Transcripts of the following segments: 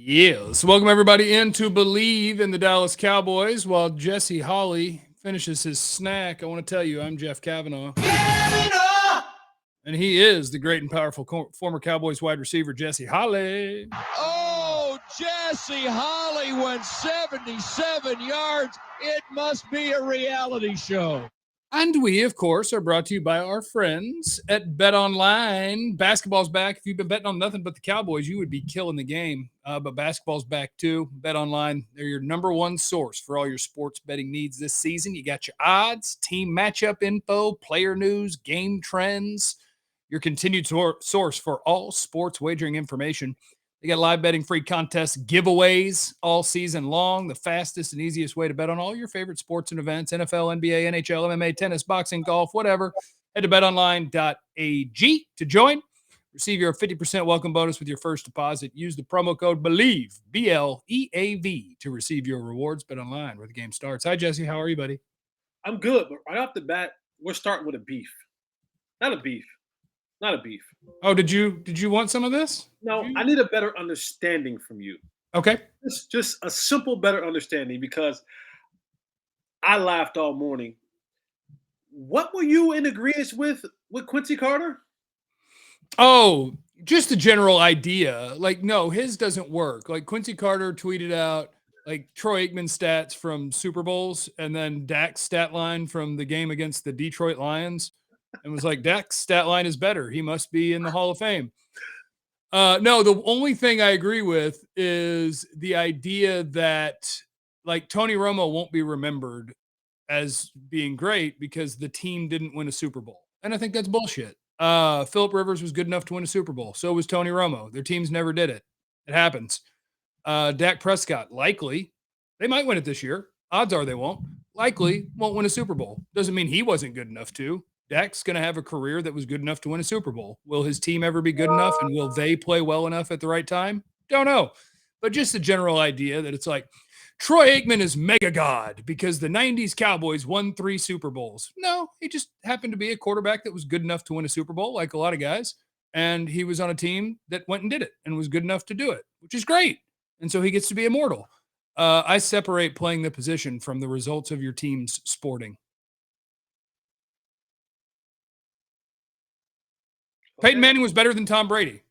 Yes. Welcome, everybody, into Bleav in the Dallas Cowboys. While Jesse Holly finishes his snack, I want to tell you I'm Jeff Cavanaugh. And he is the great and powerful former Cowboys wide receiver, Jesse Holly. Oh, Jesse Holly went 77 yards. It must be a reality show. And we, of course, are brought to you by our friends at Bet Online. Basketball's back. If you've been betting on nothing but the Cowboys, you would be killing the game. But basketball's back too. Bet Online, they're your number one source for all your sports betting needs this season. You got your odds, team matchup info, player news, game trends, your continued source for all sports wagering information. They got live betting, free contests, giveaways all season long. The fastest and easiest way to bet on all your favorite sports and events, NFL, NBA, NHL, MMA, tennis, boxing, golf, whatever. Head to betonline.ag to join. Receive your 50% welcome bonus with your first deposit. Use the promo code Bleav, BLEAV, to receive your rewards. Bet online where the game starts. Hi, Jesse. How are you, buddy? I'm good, but right off the bat, we're starting with a beef. Not a beef. Oh, did you want some of this? No, I need a better understanding from you. Okay. Just a simple, better understanding, because I laughed all morning. What were you in agreement with Quincy Carter? Oh, just a general idea. Like, no, his doesn't work. Like, Quincy Carter tweeted out like Troy Aikman stats from Super Bowls and then Dak's stat line from the game against the Detroit Lions, and was like, Dak's stat line is better. He must be in the Hall of Fame. No, the only thing I agree with is the idea that like Tony Romo won't be remembered as being great because the team didn't win a Super Bowl. And I think that's bullshit. Phillip Rivers was good enough to win a Super Bowl. So was Tony Romo. Their teams never did it. It happens. Dak Prescott, likely. They might win it this year. Odds are they won't. Likely won't win a Super Bowl. Doesn't mean he wasn't good enough to. Dak's going to have a career that was good enough to win a Super Bowl. Will his team ever be good enough, and will they play well enough at the right time? Don't know. But just the general idea that it's like Troy Aikman is mega god because the 90s Cowboys won 3 Super Bowls. No, he just happened to be a quarterback that was good enough to win a Super Bowl, like a lot of guys. And he was on a team that went and did it and was good enough to do it, which is great. And so he gets to be immortal. I separate playing the position from the results of your team's sporting. Peyton Manning was better than Tom Brady.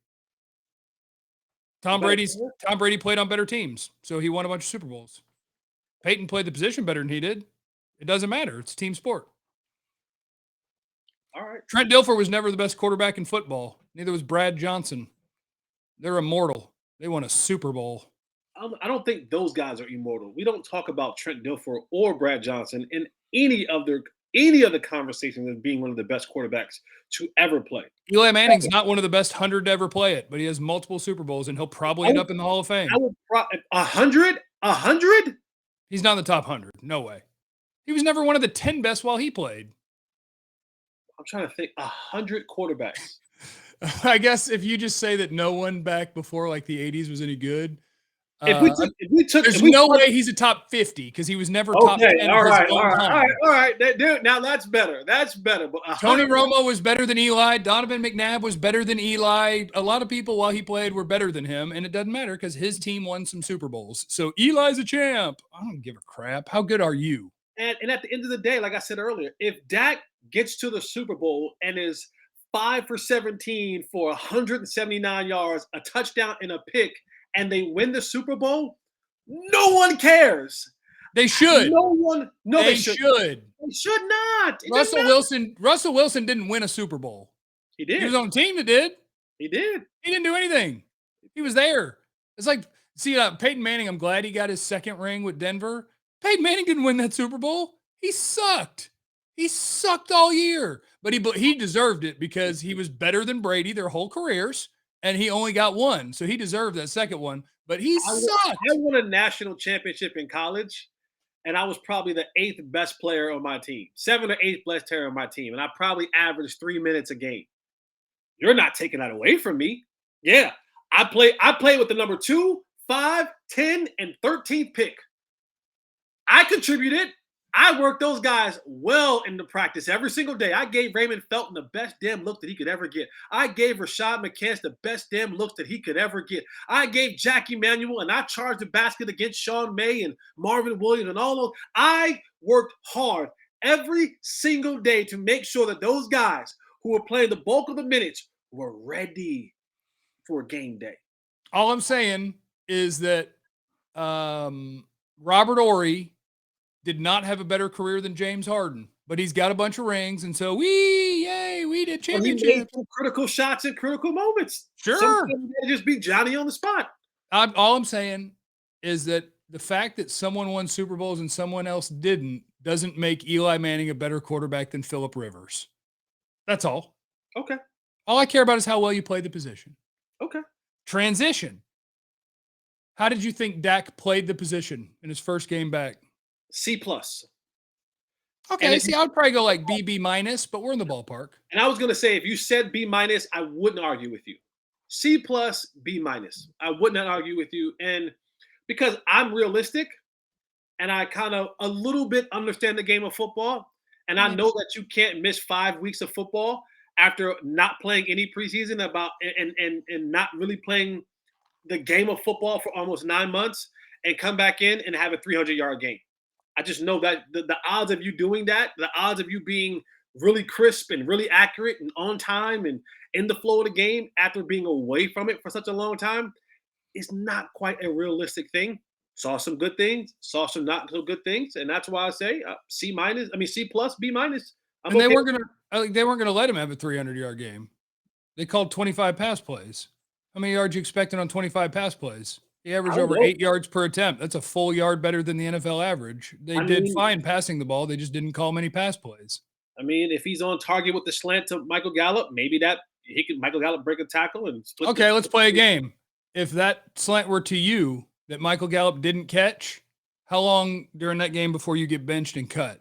Tom Brady played on better teams, so he won a bunch of Super Bowls. Peyton played the position better than he did. It doesn't matter. It's a team sport. All right. Trent Dilfer was never the best quarterback in football. Neither was Brad Johnson. They're immortal. They won a Super Bowl. I don't think those guys are immortal. We don't talk about Trent Dilfer or Brad Johnson in any of the conversations as being one of the best quarterbacks to ever play. Eli Manning's not one of the best 100 to ever play it, but he has multiple Super Bowls, and he'll probably end up in the Hall of Fame. 100? 100? He's not in the top 100. No way. He was never one of the 10 best while he played. I'm trying to think. 100 quarterbacks. I guess if you just say that no one back before like the 80s was any good. There's no way he's a top 50 because he was never top 10. All right. Dude, now that's better. But Tony Romo was better than Eli. Donovan McNabb was better than Eli. A lot of people while he played were better than him, and it doesn't matter because his team won some Super Bowls. So Eli's a champ. I don't give a crap. How good are you? And at the end of the day, like I said earlier, if Dak gets to the Super Bowl and is 5 for 17 for 179 yards, a touchdown and a pick, and they win the Super Bowl, no one cares. They should. They should. They should not. Russell Wilson didn't win a Super Bowl. He did. He was on a team that did. He did. He didn't do anything. He was there. It's like, see, Peyton Manning, I'm glad he got his second ring with Denver. Peyton Manning didn't win that Super Bowl. He sucked. He sucked all year. But he deserved it because he was better than Brady their whole careers. And he only got one, so he deserved that second one. But he sucked. I won a national championship in college, and I was probably the 8th best player on my team, 7th or 8th best player on my team, and I probably averaged 3 minutes a game. You're not taking that away from me. Yeah, I play with the number 2, 5, 10, and 13th pick. I contributed. I worked those guys well into practice every single day. I gave Raymond Felton the best damn look that he could ever get. I gave Rashad McCants the best damn looks that he could ever get. I gave Jack Emanuel, and I charged the basket against Sean May and Marvin Williams and all those. I worked hard every single day to make sure that those guys who were playing the bulk of the minutes were ready for game day. All I'm saying is that Robert Ory did not have a better career than James Harden, but he's got a bunch of rings, and so we did championship. He made some critical shots in critical moments. Sure. Sometimes they just beat Johnny on the spot. All I'm saying is that the fact that someone won Super Bowls and someone else didn't doesn't make Eli Manning a better quarterback than Phillip Rivers. That's all. Okay. All I care about is how well you play the position. Okay. Transition. How did you think Dak played the position in his first game back? C+. Okay, see, I would probably go like B minus, but we're in the ballpark. And I was going to say, if you said B minus, I wouldn't argue with you. C+, B minus. I would not argue with you. And because I'm realistic and I kind of a little bit understand the game of football, and I know that you can't miss 5 weeks of football after not playing any preseason and not really playing the game of football for almost 9 months and come back in and have a 300-yard game. I just know that the odds of you doing that, the odds of you being really crisp and really accurate and on time and in the flow of the game after being away from it for such a long time is not quite a realistic thing. Saw some good things, saw some not so good things, and that's why I say C+, B minus. And they weren't gonna let him have a 300-yard game. They called 25 pass plays. How many yards you expecting on 25 pass plays? He averaged over 8 yards per attempt. That's a full yard better than the NFL average. They did fine passing the ball. They just didn't call many pass plays. I mean, if he's on target with the slant to Michael Gallup, maybe Michael Gallup break a tackle and split. Okay, let's play a game. If that slant were to you that Michael Gallup didn't catch, how long during that game before you get benched and cut?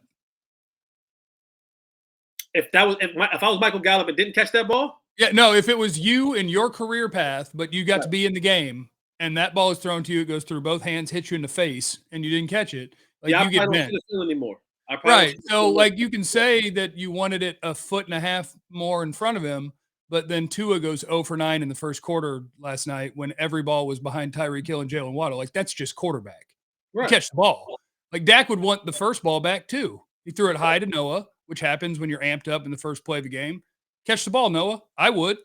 If I was Michael Gallup and didn't catch that ball? Yeah, no, if it was you in your career path, but you got to be in the game, and that ball is thrown to you, it goes through both hands, hits you in the face, and you didn't catch it, like you get benched. Anymore. Right. So, like, you can say that you wanted it a foot and a half more in front of him, but then Tua goes 0 for 9 in the first quarter last night when every ball was behind Tyreek Hill and Jalen Waddle. Like, that's just quarterback. Right. You catch the ball. Like, Dak would want the first ball back, too. He threw it high to Noah, which happens when you're amped up in the first play of the game. Catch the ball, Noah. I would.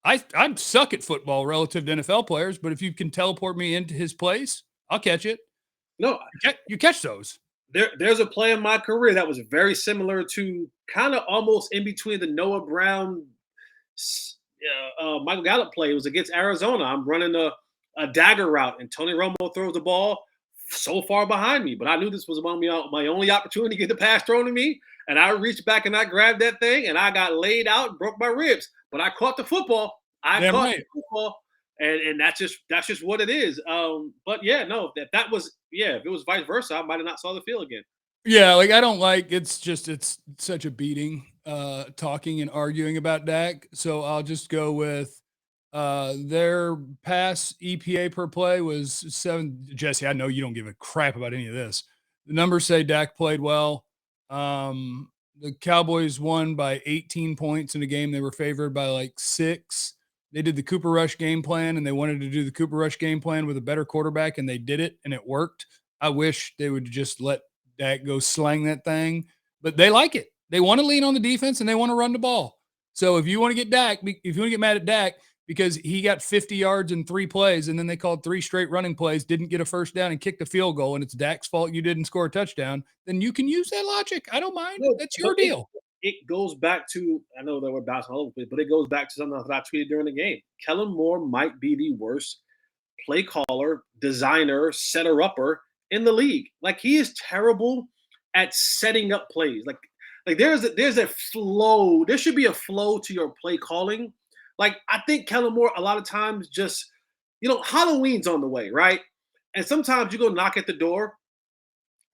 I'd suck at football relative to NFL players, but if you can teleport me into his place, I'll catch it. No, you catch those. There's a play in my career that was very similar to kind of almost in between the Noah Brown, Michael Gallup play. It was against Arizona. I'm running a dagger route, and Tony Romo throws the ball so far behind me. But I knew this was my only opportunity to get the pass thrown to me, and I reached back and I grabbed that thing, and I got laid out and broke my ribs. But I caught the football. The football, and that's just what it is. But yeah, no, if it was vice versa, I might have not saw the field again. Yeah, like I don't like it's such a beating talking and arguing about Dak. So I'll just go with their pass EPA per play was 7. Jesse, I know you don't give a crap about any of this. The numbers say Dak played well. The Cowboys won by 18 points in a game they were favored by like 6. They did the Cooper Rush game plan, and they wanted to do the Cooper Rush game plan with a better quarterback, and they did it, and it worked. I wish they would just let Dak go slang that thing, but they like it. They want to lean on the defense, and they want to run the ball. So if you want to get Dak, if you want to get mad at Dak because he got 50 yards in 3 plays, and then they called 3 straight running plays, didn't get a first down and kicked a field goal, and it's Dak's fault you didn't score a touchdown, then you can use that logic. I don't mind. That's your deal. It goes back to, I know that we're bouncing all over the place, but it goes back to something that I tweeted during the game. Kellen Moore might be the worst play caller, designer, setter-upper in the league. Like, he is terrible at setting up plays. Like there's a flow. There should be a flow to your play calling. Like, I think Kellen Moore a lot of times just, Halloween's on the way, right? And sometimes you go knock at the door,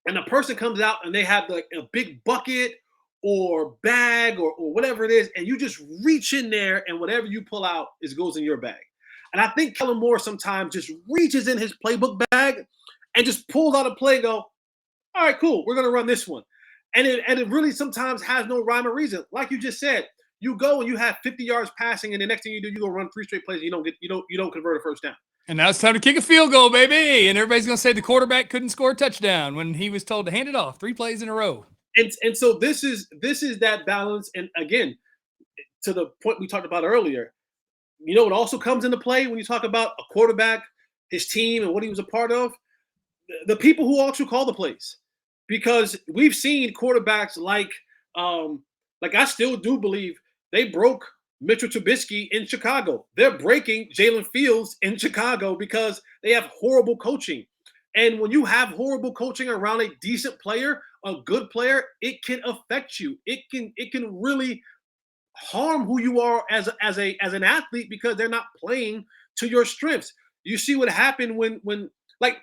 and a person comes out and they have like a big bucket or bag or whatever it is, and you just reach in there, and whatever you pull out goes in your bag. And I think Kellen Moore sometimes just reaches in his playbook bag and just pulls out a play and go, all right, cool, we're going to run this one. And it really sometimes has no rhyme or reason. Like you just said, you go and you have 50 yards passing, and the next thing you do, you go run 3 straight plays, and you don't convert a first down. And now it's time to kick a field goal, baby. And everybody's going to say the quarterback couldn't score a touchdown when he was told to hand it off 3 plays in a row. And so this is that balance. And again, to the point we talked about earlier, you know what also comes into play when you talk about a quarterback, his team, and what he was a part of? The people who also call the plays. Because we've seen quarterbacks like I still do believe they broke Mitchell Trubisky in Chicago. They're breaking Jalen Fields in Chicago because they have horrible coaching. And when you have horrible coaching around a decent player, a good player, it can affect you. It can really harm who you are as an athlete because they're not playing to your strengths. You see what happened when like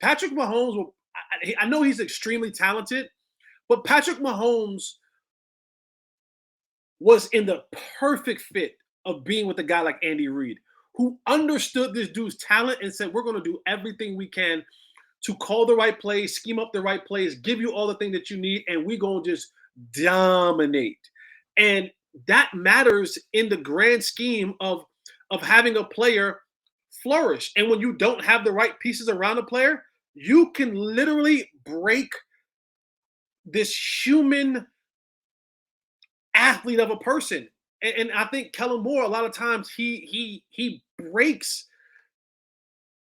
Patrick Mahomes. I know he's extremely talented, but Patrick Mahomes was in the perfect fit of being with a guy like Andy Reid, who understood this dude's talent and said, we're going to do everything we can to call the right plays, scheme up the right plays, give you all the things that you need, and we're going to just dominate. And that matters in the grand scheme of having a player flourish. And when you don't have the right pieces around a player, you can literally break this human athlete of a person. And I think Kellen Moore, a lot of times he breaks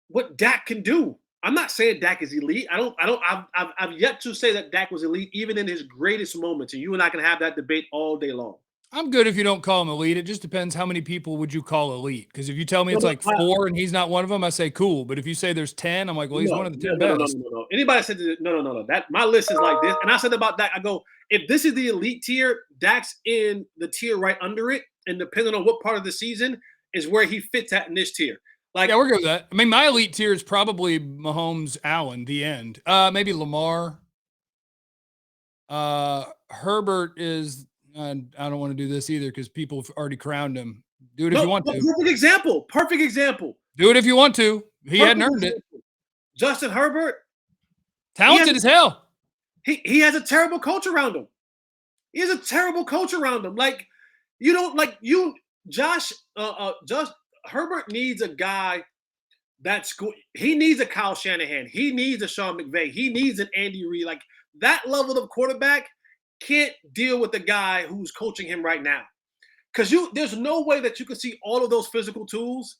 what Dak can do. I'm not saying Dak is elite. I've yet to say that Dak was elite, even in his greatest moments. And you and I can have that debate all day long. I'm good if you don't call him elite. It just depends how many people would you call elite. Because if you tell me it's like 4 and he's not one of them, I say cool. But if you say there's 10, I'm like, well, he's one of the 10 best. No. Anybody said no. That my list is like this, and I said about Dak, I go, if this is the elite tier, Dak's in the tier right under it, and depending on what part of the season is where he fits at in this tier. Like, yeah, we're good with that. I mean, my elite tier is probably Mahomes, Allen, the end. Maybe Lamar. Herbert is. I don't want to do this either because people have already crowned him. Do it if you want to. Perfect example. Do it if you want to. He hadn't earned it. Justin Herbert. Talented as hell. He has a terrible coach around him. He has a terrible coach around him. Like, you don't like you, Josh Herbert needs a guy that's good. He needs a Kyle Shanahan. He needs a Sean McVay. He needs an Andy Reid. Like, that level of quarterback can't deal with the guy who's coaching him right now. Because there's no way that you can see all of those physical tools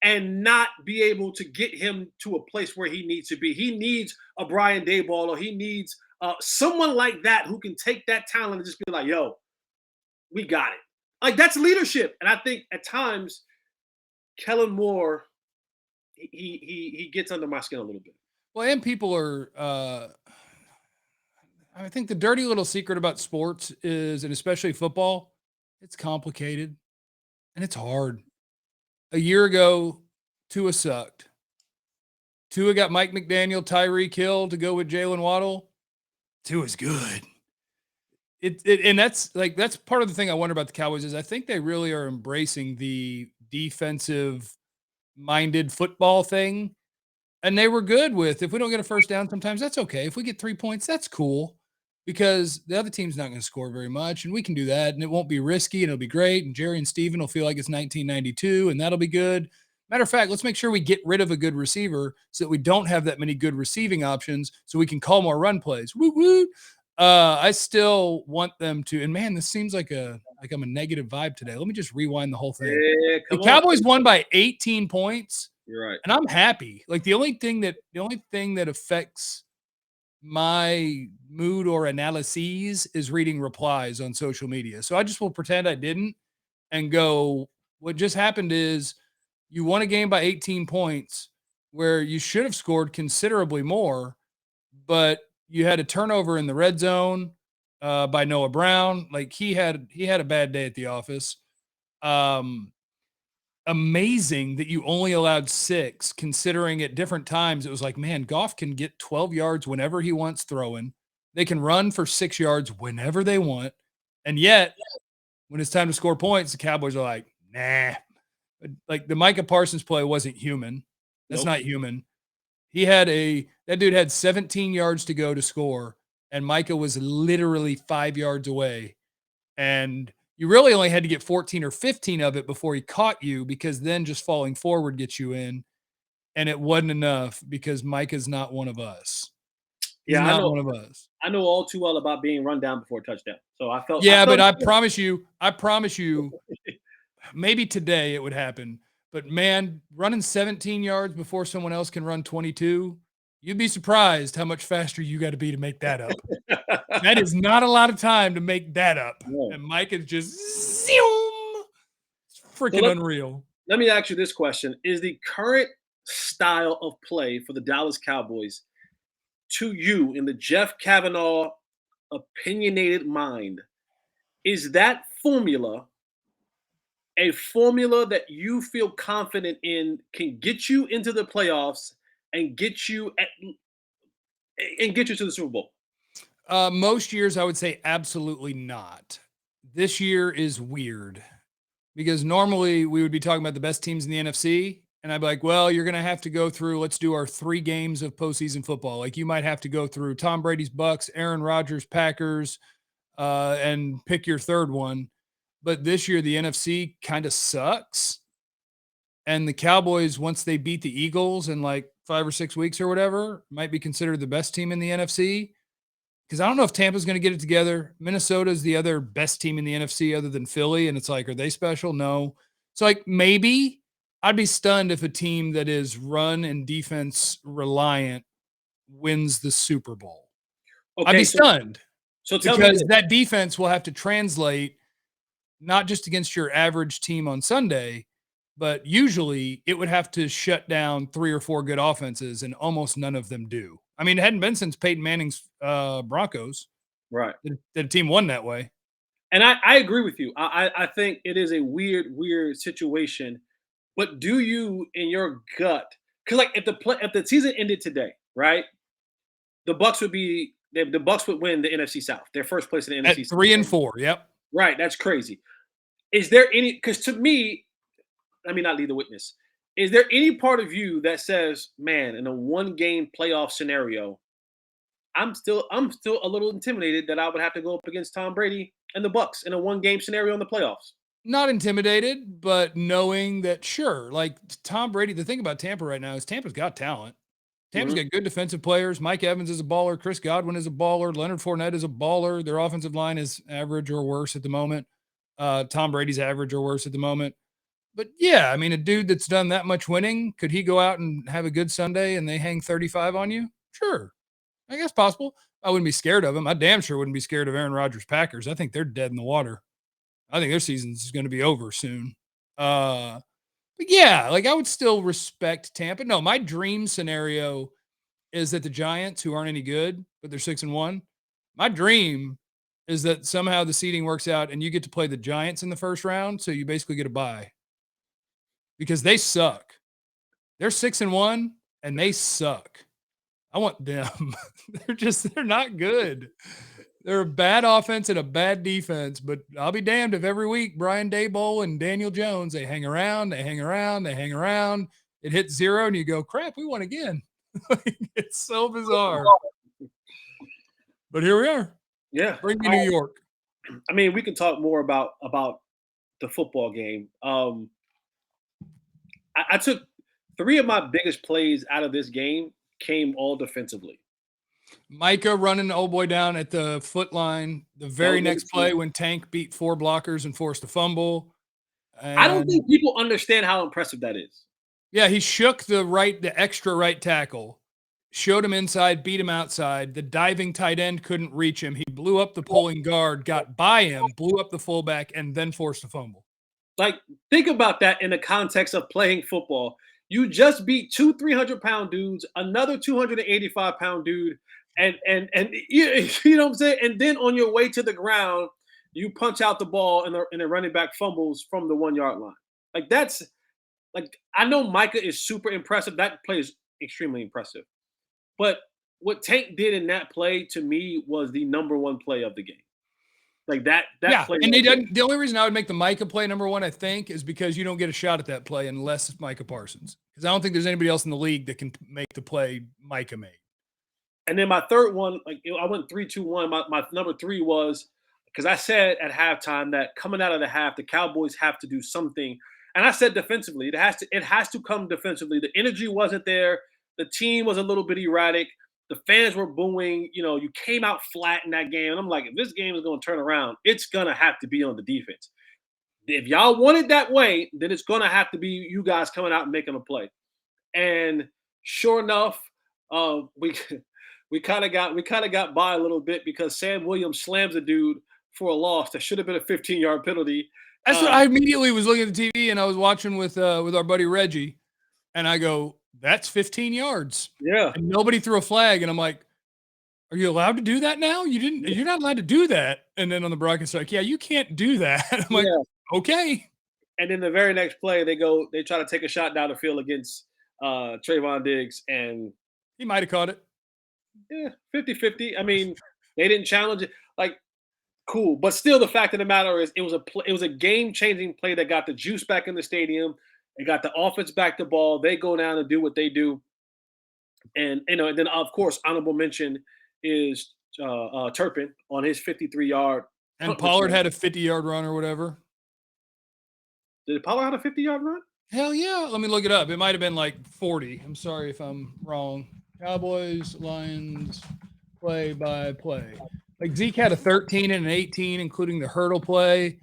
and not be able to get him to a place where he needs to be. He needs a Brian Daboll, or he needs someone like that who can take that talent and just be like, yo, we got it. Like, that's leadership. And I think at times, Kellen Moore, he gets under my skin a little bit. Well, and people are I think the dirty little secret about sports is, and especially football, it's complicated and it's hard. A year ago, Tua sucked. Tua got Mike McDaniel, Tyreek Hill to go with Jalen Waddle. Tua's good. And that's part of the thing I wonder about the Cowboys is I think they really are embracing the defensive minded football thing. And they were good with, if we don't get a first down, sometimes that's okay. If we get 3 points, that's cool because the other team's not going to score very much and we can do that and it won't be risky and it'll be great. And Jerry and Steven will feel like it's 1992 and that'll be good. Matter of fact, let's make sure we get rid of a good receiver so that we don't have that many good receiving options so we can call more run plays. Woo woo. I still want them to, and man, this seems like I'm a negative vibe today. Let me just rewind the whole thing. Yeah, the Cowboys won by 18 points. You're right. And I'm happy. Like the only thing that affects my mood or analyses is reading replies on social media. So I just will pretend I didn't and go, what just happened is you won a game by 18 points where you should have scored considerably more, but you had a turnover in the red zone by Noah Brown. Like he had a bad day at the office. Amazing that you only allowed 6, considering at different times it was like, man, Goff can get 12 yards whenever he wants throwing. They can run for 6 yards whenever they want. And yet, when it's time to score points, the Cowboys are like, nah. Like the Micah Parsons play wasn't human. That's not human. That dude had 17 yards to go to score. and Micah was literally 5 yards away. And you really only had to get 14 or 15 of it before he caught you, because then just falling forward gets you in. And it wasn't enough because Micah's not one of us. He's Yeah, not one of us. I know all too well about being run down before a touchdown. So I felt. Yeah, but I promise you, maybe today it would happen. But man, running 17 yards before someone else can run 22, you'd be surprised how much faster you got to be to make that up. That is not a lot of time to make that up. No. And Mike is just zoom. It's freaking unreal. Let me ask you this question. Is the current style of play for the Dallas Cowboys, to you, in the Jeff Cavanaugh opinionated mind, is that formula a formula that you feel confident in, can get you into the playoffs and get you to the Super Bowl? Most years I would say absolutely not. This year is weird because normally we would be talking about the best teams in the NFC. And I'd be like, well, you're going to have to go through, let's do our 3 games of postseason football. Like you might have to go through Tom Brady's Bucks, Aaron Rodgers, Packers, and pick your third one. But this year, the NFC kind of sucks. And the Cowboys, once they beat the Eagles in like 5 or 6 weeks or whatever, might be considered the best team in the NFC. Because I don't know if Tampa's going to get it together. Minnesota is the other best team in the NFC other than Philly. And it's like, are they special? No. So like maybe I'd be stunned if a team that is run and defense reliant wins the Super Bowl. Okay, I'd be stunned. So because that defense will have to translate not just against your average team on Sunday, but usually it would have to shut down 3 or 4 good offenses, and almost none of them do. I mean, it hadn't been since Peyton Manning's Broncos, right, that a team won that way. And I agree with you. I think it is a weird situation. But do you, in your gut, because like if the season ended today, right, the Bucks would win the NFC South, their first place in the NFC South. 3 and 4, yep. Right, that's crazy. Is there any? Because to me, let me not lead the witness. Is there any part of you that says, man, in a 1-game playoff scenario, I'm still a little intimidated that I would have to go up against Tom Brady and the Bucks in a 1-game scenario in the playoffs? Not intimidated, but knowing that, sure, like Tom Brady, the thing about Tampa right now is Tampa's got talent. Tampa's got good defensive players. Mike Evans is a baller. Chris Godwin is a baller. Leonard Fournette is a baller. Their offensive line is average or worse at the moment. Tom Brady's average or worse at the moment. But yeah, I mean, a dude that's done that much winning, could he go out and have a good Sunday and they hang 35 on you? Sure. I guess possible. I wouldn't be scared of him. I damn sure wouldn't be scared of Aaron Rodgers Packers. I think they're dead in the water. I think their season's going to be over soon. But yeah, like I would still respect Tampa. No, my dream scenario is that the Giants, who aren't any good, but they're 6-1. My dream is that somehow the seeding works out and you get to play the Giants in the first round. So you basically get a bye because they suck. They're 6-1 and they suck. I want them. They're not good. They're a bad offense and a bad defense, but I'll be damned if every week Brian Daboll and Daniel Jones, they hang around. It hits 0 and you go, crap, we won again. It's so bizarre. But here we are. Yeah. Bring me New York. I mean, we can talk more about the football game. I took 3 of my biggest plays out of this game came all defensively. Micah running old boy down at the foot line. The very next play when Tank beat 4 blockers and forced a fumble. I don't think people understand how impressive that is. Yeah, he shook the extra right tackle, showed him inside, beat him outside. The diving tight end couldn't reach him. He blew up the pulling guard, got by him, blew up the fullback, and then forced a fumble. Like, think about that in the context of playing football. You just beat 2 300-pound dudes, another 285-pound dude, and you know what I'm saying? And then on your way to the ground, you punch out the ball and the running back fumbles from the 1-yard line. Like, that's like, I know Micah is super impressive. That play is extremely impressive. But what Tank did in that play, to me, was the number 1 play of the game. Like that play. And the only reason I would make the Micah play number 1, I think, is because you don't get a shot at that play unless it's Micah Parsons. Because I don't think there's anybody else in the league that can make the play Micah made. And then my third one, I went 3-2-1. My number three was because I said at halftime that coming out of the half, the Cowboys have to do something. And I said defensively, it has to come defensively. The energy wasn't there. The team was a little bit erratic. The fans were booing. You came out flat in that game. And I'm like, if this game is going to turn around, it's going to have to be on the defense. If y'all want it that way, then it's going to have to be you guys coming out and making a play. And sure enough, we we kind of got by a little bit because Sam Williams slams a dude for a loss that should have been a 15-yard penalty. That's what I immediately was looking at the TV and I was watching with our buddy Reggie, and I go, "That's 15 yards." Yeah, And nobody threw a flag, and I'm like, "Are you allowed to do that now? You're not allowed to do that." And then on the broadcast, like, "Yeah, you can't do that." I'm like, yeah. "Okay." And then the very next play, they try to take a shot down the field against Trayvon Diggs, and He might have caught it. yeah, 50-50. I mean, they didn't challenge it. Like, cool, but still, the fact of the matter is, it was a game-changing play that got the juice back in the stadium. It got the offense back the ball. They go down and do what they do, and and then of course, honorable mention is Turpin on his 53-yard. And Pollard had a 50-yard run or whatever. Did Pollard have a 50-yard run? Hell yeah. Let me look it up. It might have been like 40. I'm sorry if I'm wrong. Cowboys-Lions play-by-play. Like Zeke had a 13 and an 18, including the hurdle play.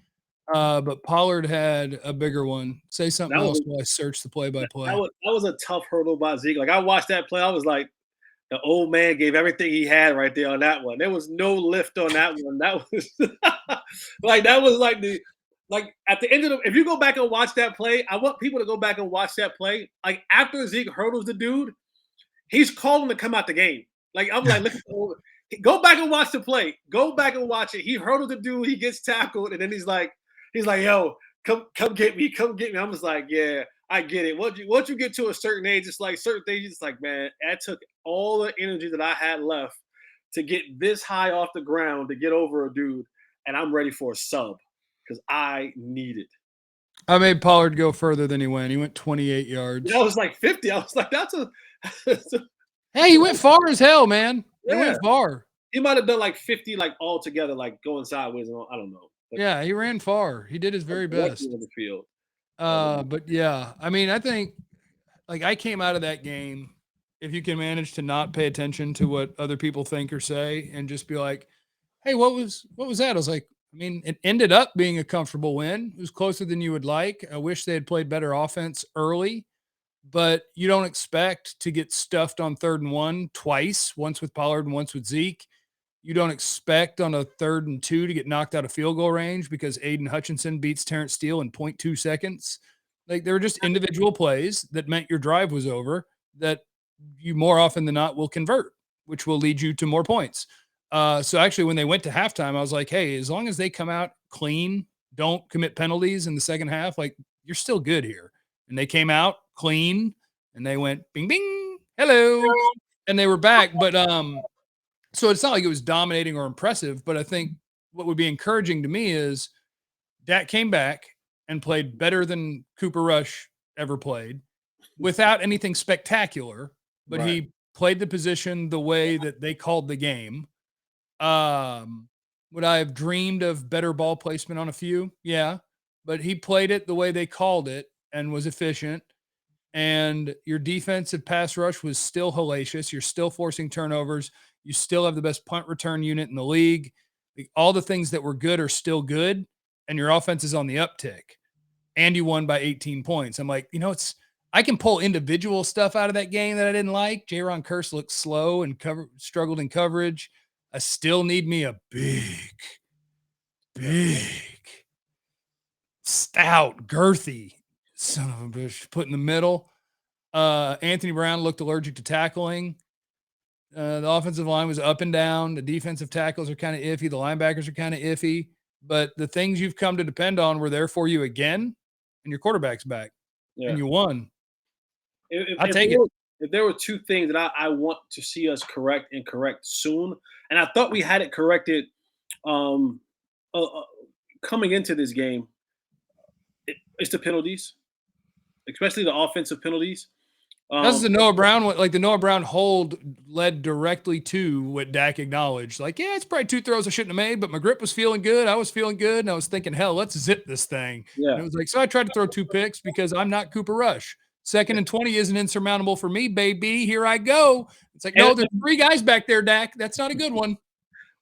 But Pollard had a bigger one. Say something else while I search the play-by-play. That was a tough hurdle by Zeke. Like, I watched that play. I was like, the old man gave everything he had right there on that one. There was no lift on that one. That was like at the end of if you go back and watch that play, I want people to go back and watch that play. Like, after Zeke hurdles the dude, he's calling to come out the game. Like, I'm like, go back and watch the play. Go back and watch it. He hurdles the dude, he gets tackled, and then he's like, yo, come get me, come get me. I'm just like, yeah, I get it. Once you get to a certain age, it's like certain things, it's like, man, that took all the energy that I had left to get this high off the ground to get over a dude, and I'm ready for a sub because I need it. I made Pollard go further than he went. He went 28 yards. That was like 50. I was like, Hey, he went far as hell, man. He went far. He might have done like 50, like all together, like going sideways. I don't know. But yeah, he ran far. He did his very best. In the field. But yeah, I mean, I think like I came out of that game. If you can manage to not pay attention to what other people think or say and just be like, "Hey, what was that?" I was like, I mean, it ended up being a comfortable win. It was closer than you would like. I wish they had played better offense early, but you don't expect to get stuffed on 3rd and 1 twice, once with Pollard and once with Zeke. You don't expect on a 3rd and 2 to get knocked out of field goal range because Aiden Hutchinson beats Terrence Steele in 0.2 seconds. Like, there were just individual plays that meant your drive was over that you more often than not will convert, which will lead you to more points. So actually, when they went to halftime, I was like, hey, as long as they come out clean, don't commit penalties in the second half, like, you're still good here. And they came out clean and they went bing, bing, hello. And they were back. But so it's not like it was dominating or impressive, but I think what would be encouraging to me is Dak came back and played better than Cooper Rush ever played without anything spectacular, but he played the position the way that they called the game. Would I have dreamed of better ball placement on a few? Yeah, but he played it the way they called it and was efficient. And your defensive pass rush was still hellacious. You're still forcing turnovers. You still have the best punt return unit in the league. All the things that were good are still good, and your offense is on the uptick. And you won by 18 points. I'm like, I can pull individual stuff out of that game that I didn't like. Jaron Kearse looked slow and struggled in coverage. I still need me a big, stout, girthy son of a bitch put in the middle. Anthony Brown looked allergic to tackling. The offensive line was up and down. The defensive tackles are kind of iffy. The linebackers are kind of iffy. But the things you've come to depend on were there for you again, and your quarterback's back. Yeah. And you won. I'll take it. If there were two things that I want to see us correct soon, and I thought we had it corrected coming into this game, it's the penalties, especially the offensive penalties. That's the Noah Brown one. Like the Noah Brown hold led directly to what Dak acknowledged. Like, yeah, it's probably 2 throws I shouldn't have made, but my grip was feeling good. I was feeling good. And I was thinking, hell, let's zip this thing. And Yeah. it was like, so I tried to throw 2 picks because I'm not Cooper Rush. 2nd and 20 isn't insurmountable for me, baby. Here I go. It's like, no, there's 3 guys back there, Dak. That's not a good one.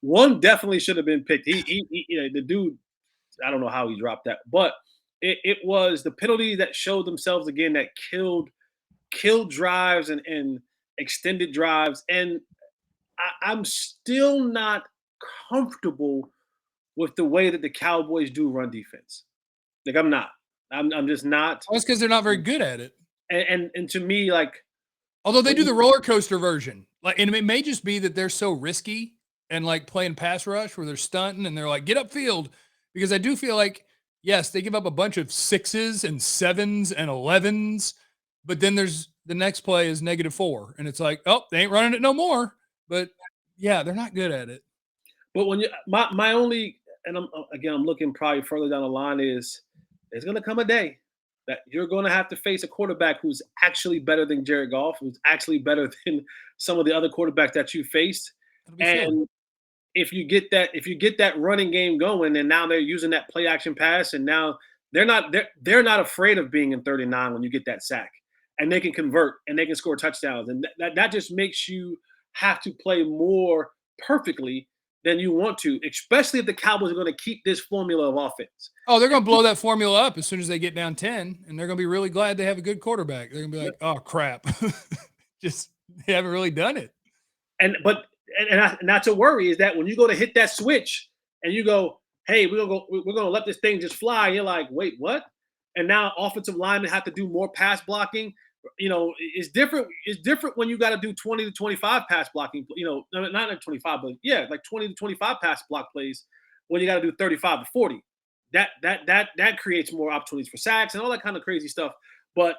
One definitely should have been picked. He the dude, I don't know how he dropped that, but it was the penalties that showed themselves again that killed drives and extended drives. And I'm still not comfortable with the way that the Cowboys do run defense. Like I'm not. I'm just not. Well, that's because they're not very good at it. And to me, like, although they do the roller coaster version, like, and it may just be that they're so risky and like playing pass rush where they're stunting and they're like, get upfield. Because I do feel like, yes, they give up a bunch of 6s and 7s and 11s, but then there's the next play is -4. And it's like, oh, they ain't running it no more. But yeah, they're not good at it. But when you my only, and I'm looking probably further down the line, is there's gonna come a day that you're gonna have to face a quarterback who's actually better than Jared Goff, who's actually better than some of the other quarterbacks that you faced. And if you get that running game going, and now they're using that play action pass, and now they're not afraid of being in 39 when you get that sack, and they can convert and they can score touchdowns, and that just makes you have to play more perfectly than you want to, especially if the Cowboys are going to keep this formula of offense. Oh, they're going to blow that formula up as soon as they get down 10, and they're going to be really glad they have a good quarterback. They're going to be like, oh crap, just they haven't really done it. And not to worry is that when you go to hit that switch and you go, hey, we're gonna let this thing just fly. You're like, wait, what? And now offensive linemen have to do more pass blocking. You know, it's different. It's different when you got to do 20 to 25 pass blocking. You know, not like 25, but yeah, like 20 to 25 pass block plays when you got to do 35 to 40. That creates more opportunities for sacks and all that kind of crazy stuff. But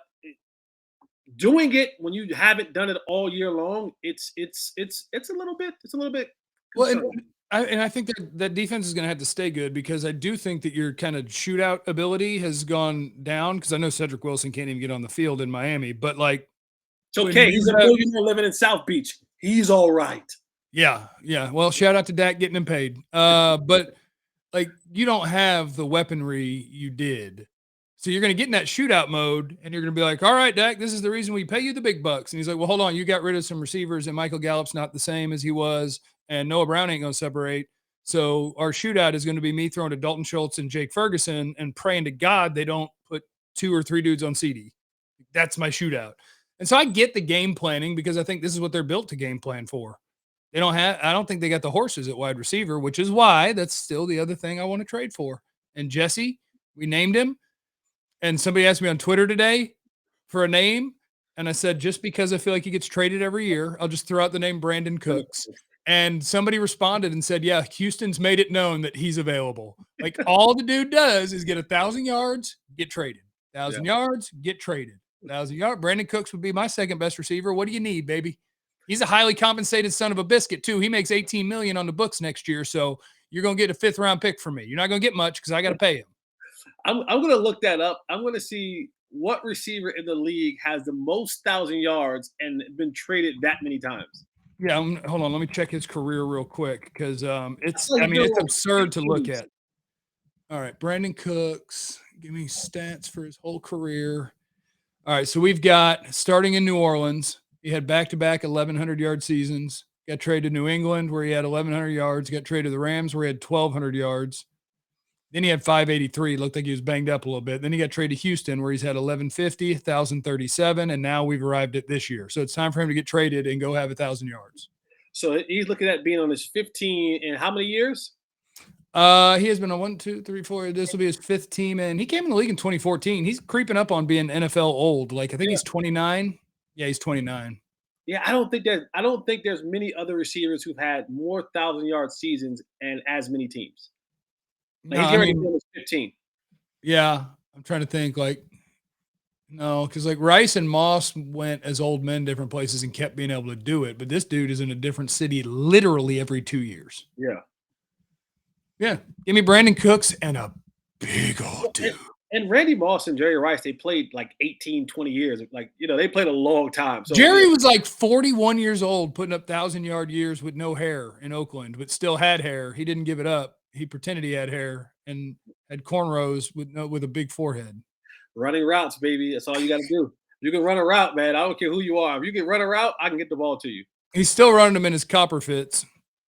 doing it when you haven't done it all year long, it's a little bit. Well, and I think that defense is going to have to stay good, because I do think that your kind of shootout ability has gone down, because I know Cedric Wilson can't even get on the field in Miami, but like, it's okay. He's a millionaire living in South Beach. He's all right. Yeah. Well, shout out to Dak getting him paid. But like, you don't have the weaponry you did. So you're going to get in that shootout mode, and you're going to be like, all right, Dak, this is the reason we pay you the big bucks. And he's like, well, hold on. You got rid of some receivers, and Michael Gallup's not the same as he was, and Noah Brown ain't going to separate. So our shootout is going to be me throwing to Dalton Schultz and Jake Ferguson and praying to God they don't put 2 or 3 dudes on CD. That's my shootout. And so I get the game planning, because I think this is what they're built to game plan for. I don't think they got the horses at wide receiver, which is why that's still the other thing I want to trade for. And Jesse, we named him. And somebody asked me on Twitter today for a name. And I said, just because I feel like he gets traded every year, I'll just throw out the name Brandon Cooks. And somebody responded and said, yeah, Houston's made it known that he's available. Like, all the dude does is get 1,000 yards, get traded. 1,000 yards, get traded. 1,000 yards. Brandon Cooks would be my second best receiver. What do you need, baby? He's a highly compensated son of a biscuit too. He makes $18 million on the books next year. So you're going to get a 5th round pick from me. You're not going to get much, because I got to pay him. I'm going to look that up. I'm going to see what receiver in the league has the most 1,000 yards and been traded that many times. Yeah. Hold on. Let me check his career real quick, because it's absurd to look at. All right. Brandon Cooks, give me stats for his whole career. All right. So we've got, starting in New Orleans, he had back-to-back 1,100-yard seasons. Got traded to New England, where he had 1,100 yards. Got traded to the Rams, where he had 1,200 yards. Then he had 583. Looked like he was banged up a little bit. Then he got traded to Houston, where he's had 1,150, 1,037, and now we've arrived at this year. So it's time for him to get traded and go have 1,000 yards. So he's looking at being on his 15 in how many years? He has been on 1, 2, 3, 4. This will be his 5th team, and he came in the league in 2014. He's creeping up on being NFL old. Like, I think he's 29. Yeah, he's 29. Yeah, I don't think there's many other receivers who've had more 1,000-yard seasons and as many teams. Like, he's already been 15. Yeah, I'm trying to think. Like, no, because like Rice and Moss went as old men different places and kept being able to do it, but this dude is in a different city literally every 2 years. Yeah. Give me Brandon Cooks and a big old dude. And Randy Moss and Jerry Rice, they played like 18, 20 years. Like, they played a long time. So Jerry was like 41 years old, putting up 1,000-yard years with no hair in Oakland, but still had hair. He didn't give it up. He pretended he had hair and had cornrows with a big forehead. running routes, baby. That's all you got to do. You can run a route, man. I don't care who you are. If you can run a route, I can get the ball to you. He's still running them in his copper fits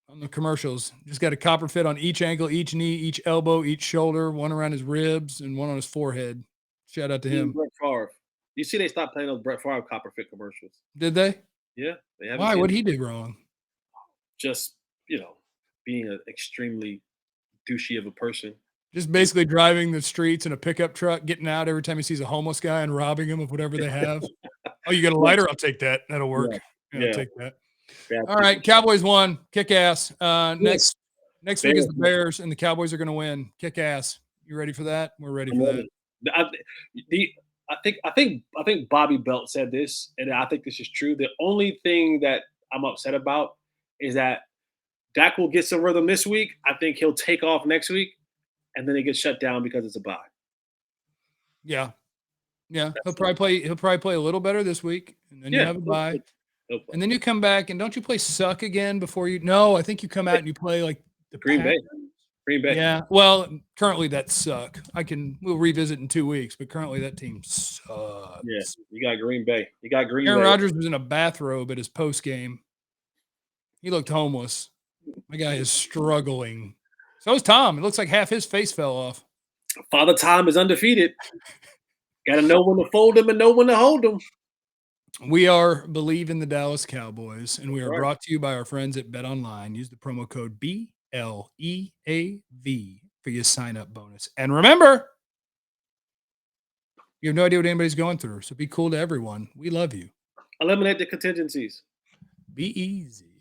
on the commercials. Just got a copper fit on each ankle, each knee, each elbow, each shoulder, one around his ribs and one on his forehead. Shout out to him. Brett Favre. You see, they stopped playing those Brett Favre copper fit commercials. Did they? Yeah. They haven't. Why? What'd he do wrong? Just, being an extremely douchey of a person. Just basically driving the streets in a pickup truck, getting out every time he sees a homeless guy and robbing him of whatever they have. Oh, you got a lighter? I'll take that. That'll work. Yeah, I'll take that. Yeah. All right, Cowboys won. Kick ass. Next week is the Bears, and the Cowboys are going to win. Kick ass. You ready for that? We're ready for that. I think Bobby Belt said this, and I think this is true. The only thing that I'm upset about is that Dak will get some rhythm this week. I think he'll take off next week, and then it gets shut down because it's a bye. Yeah. He'll probably play a little better this week, and then you have a bye. And then you come back, and don't you play suck again before you? No, I think you come out and you play like the Green Bay. Yeah. Well, currently that suck. We'll revisit in 2 weeks, but currently that team sucks. Yeah, you got Green Bay. Aaron Rodgers was in a bathrobe at his post game. He looked homeless. My guy is struggling. So is Tom. It looks like half his face fell off. Father Time is undefeated. Got to know when to fold them and know when to hold them. We are Bleav in the Dallas Cowboys, and we are brought to you by our friends at Bet Online. Use the promo code BLEAV for your sign-up bonus. And remember, you have no idea what anybody's going through, so be cool to everyone. We love you. Eliminate the contingencies. Be easy.